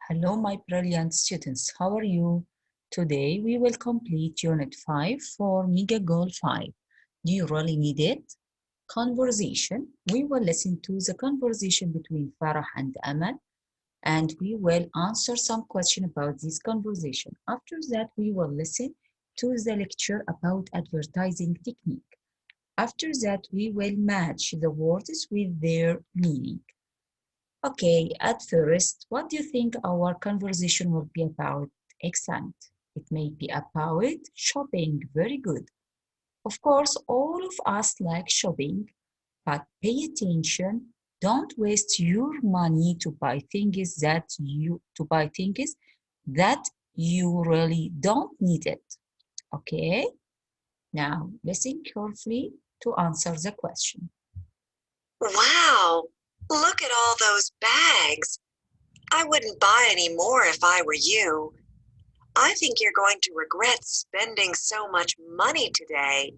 Hello, my brilliant students. How are you? Today, we will complete Unit 5 for Mega Goal 5. Do you really need it? Conversation. We will listen to the conversation between Farah and Amal, and we will answer some question about this conversation. After that, we will listen to the lecture about advertising technique. After that, we will match the words with their meaning. Okay, at first, what do you think our conversation will be about? Excellent. It may be about shopping. Very good. Of course, all of us like shopping, but pay attention. Don't waste your money to buy things that you really don't need it. Okay? Now, listen carefully to answer the question. Wow, look at all those bags. I wouldn't buy any more if I were you. I think you're going to regret spending so much money today.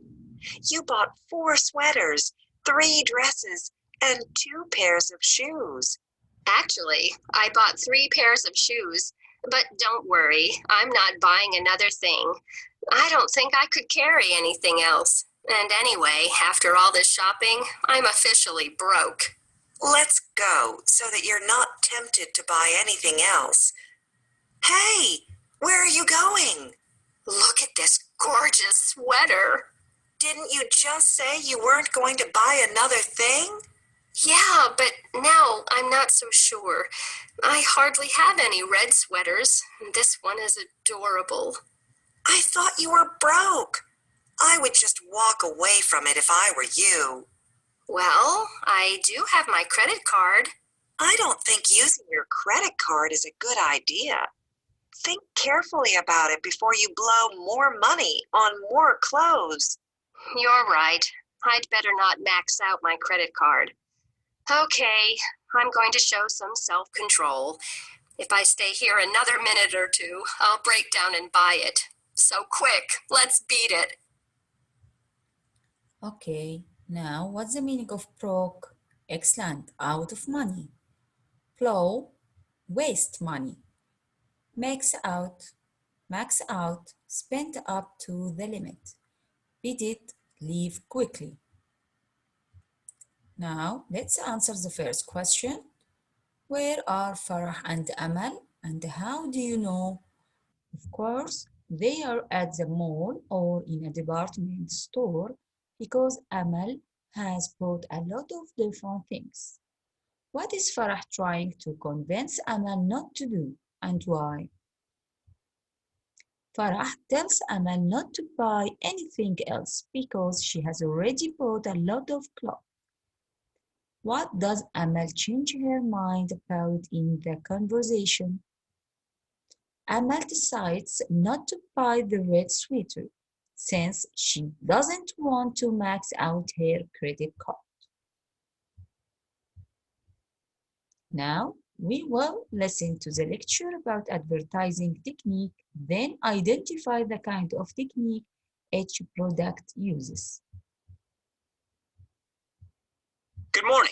You bought 4 sweaters, 3 dresses, and 2 pairs of shoes. Actually, I bought 3 pairs of shoes, but don't worry, I'm not buying another thing. I don't think I could carry anything else. And anyway, after all this shopping, I'm officially broke. Let's go so that you're not tempted to buy anything else. Hey, where are you going? Look at this gorgeous sweater. Didn't you just say you weren't going to buy another thing? Yeah, but now I'm not so sure. I hardly have any red sweaters. This one is adorable. I thought you were broke. I would just walk away from it if I were you. Well, I do have my credit card. I don't think using your credit card is a good idea. Think carefully about it before you blow more money on more clothes. You're right. I'd better not max out my credit card. Okay, I'm going to show some self-control. If I stay here another minute or two, I'll break down and buy it. So quick, let's beat it. Okay, now what's the meaning of broke? Excellent, out of money. Blow, waste money. Max out, spend up to the limit. Beat it, leave quickly. Now, let's answer the first question. Where are Farah and Amal, and how do you know? Of course, they are at the mall or in a department store because Amal has bought a lot of different things. What is Farah trying to convince Amal not to do, and why? Farah tells Amal not to buy anything else because she has already bought a lot of clothes. What does Amal change her mind about in the conversation? Amal decides not to buy the red sweater since she doesn't want to max out her credit card. Now, we will listen to the lecture about advertising technique, then identify the kind of technique each product uses. Good morning,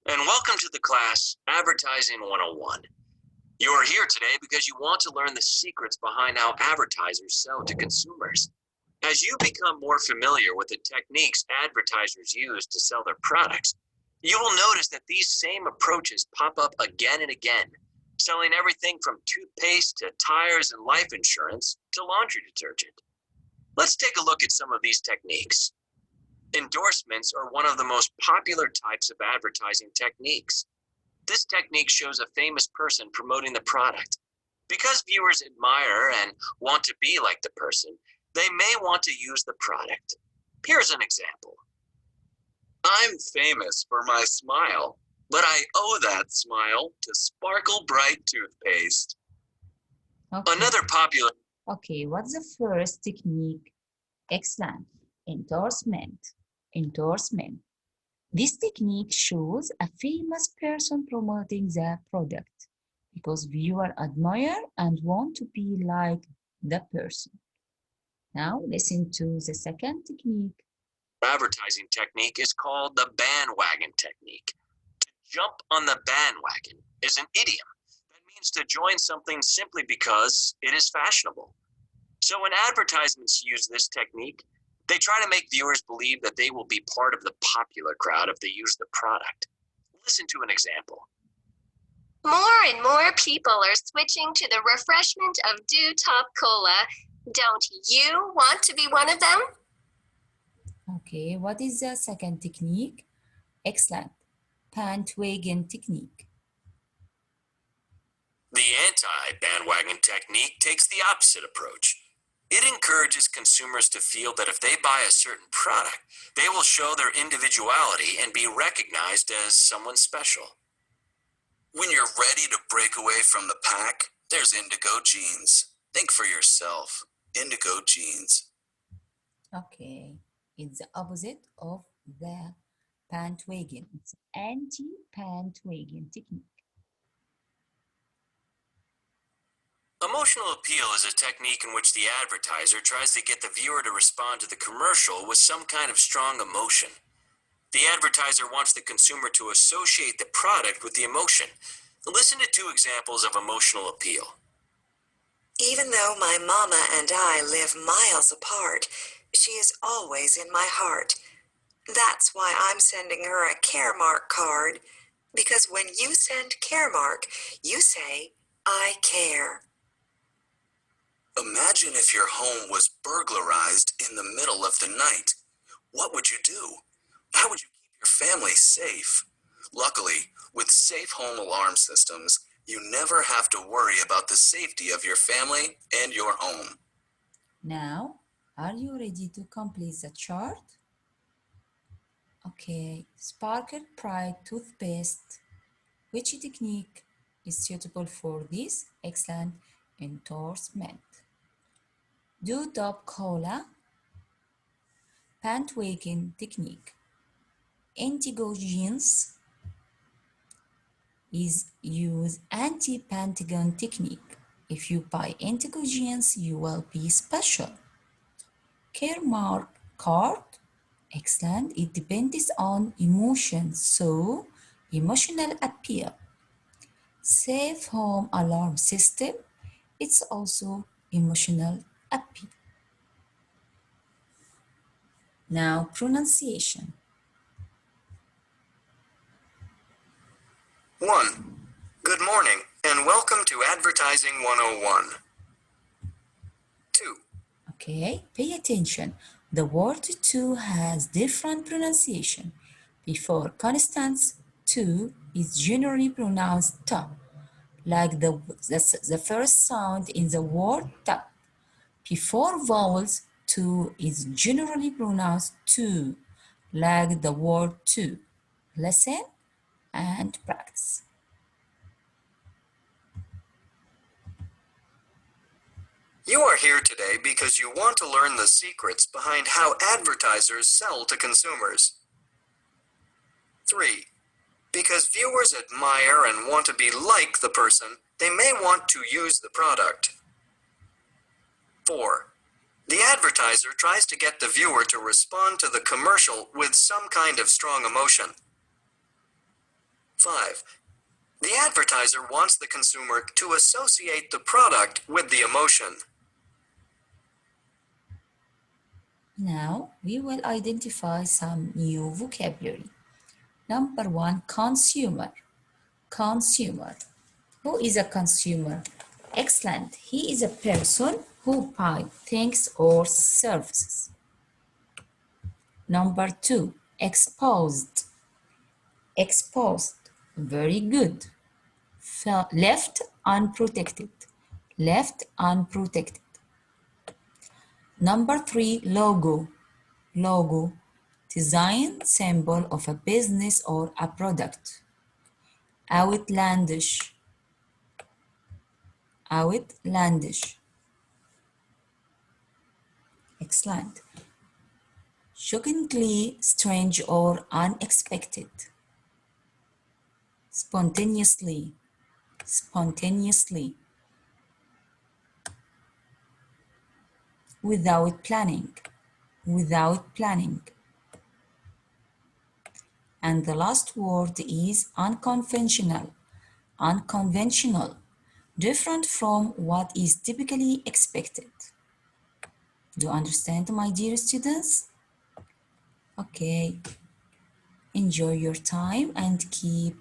and welcome to the class Advertising 101. You are here today because you want to learn the secrets behind how advertisers sell to consumers. As you become more familiar with the techniques advertisers use to sell their products, you will notice that these same approaches pop up again and again, selling everything from toothpaste to tires and life insurance to laundry detergent. Let's take a look at some of these techniques. Endorsements are one of the most popular types of advertising techniques. This technique shows a famous person promoting the product. Because viewers admire and want to be like the person, they may want to use the product. Here's an example. I'm famous for my smile, but I owe that smile to Sparkle Bright toothpaste. Okay. Another popular... Okay, what's the first technique? Excellent. Endorsement. This technique shows a famous person promoting the product because viewers admire and want to be like the person. Now listen to the second technique. Advertising technique is called the bandwagon technique. To jump on the bandwagon is an idiom that means to join something simply because it is fashionable. So when advertisements use this technique, they try to make viewers believe that they will be part of the popular crowd if they use the product. Listen to an example. More and more people are switching to the refreshment of Dew Top Cola. Don't you want to be one of them? Okay, what is the second technique? Excellent. Bandwagon technique. The anti-bandwagon technique takes the opposite approach. It encourages consumers to feel that if they buy a certain product, they will show their individuality and be recognized as someone special. When you're ready to break away from the pack, there's indigo jeans. Think for yourself. Indigo jeans. Okay, it's the opposite of the bandwagon. It's anti-bandwagon technique. Emotional appeal is a technique in which the advertiser tries to get the viewer to respond to the commercial with some kind of strong emotion. The advertiser wants the consumer to associate the product with the emotion. Listen to two examples of emotional appeal. Even though my mama and I live miles apart, she is always in my heart. That's why I'm sending her a Caremark card, because when you send Caremark, you say, I care. Imagine if your home was burglarized in the middle of the night. What would you do? How would you keep your family safe? Luckily, with safe home alarm systems, you never have to worry about the safety of your family and your home. Now, are you ready to complete the chart? Okay, Sparkle Pride toothpaste. Which technique is suitable for this? Excellent endorsement. Dew Top Cola, bandwagon technique. Indigo jeans is use anti-bandwagon technique. If you buy indigo jeans, you will be special. Caremark card, excellent. It depends on emotion, so emotional appeal. Safe home alarm system, it's also emotional appeal. Now, pronunciation. 1. Good morning and welcome to Advertising 101. 2. Okay, pay attention. The word to has different pronunciation. Before consonants, to is generally pronounced t, like the first sound in the word tap. Before vowels, to is generally pronounced to, like the word to. Listen and practice. You are here today because you want to learn the secrets behind how advertisers sell to consumers. 3. Because viewers admire and want to be like the person, they may want to use the product. 4. The advertiser tries to get the viewer to respond to the commercial with some kind of strong emotion. 5. The advertiser wants the consumer to associate the product with the emotion. Now, we will identify some new vocabulary. Number 1, consumer. Consumer. Who is a consumer? Excellent. He is a person who buys things or services. Number 2, exposed. Exposed. Very good. Left unprotected. Left unprotected. Number 3, logo. Logo. Design, symbol of a business or a product. Outlandish. Outlandish. Excellent. Shockingly strange or unexpected. Spontaneously. Spontaneously. Without planning. Without planning. And the last word is unconventional. Unconventional. different from what is typically expected. Do you understand, my dear students? Okay. Enjoy your time and keep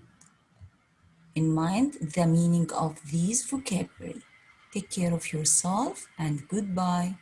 in mind the meaning of these vocabulary. Take care of yourself and goodbye.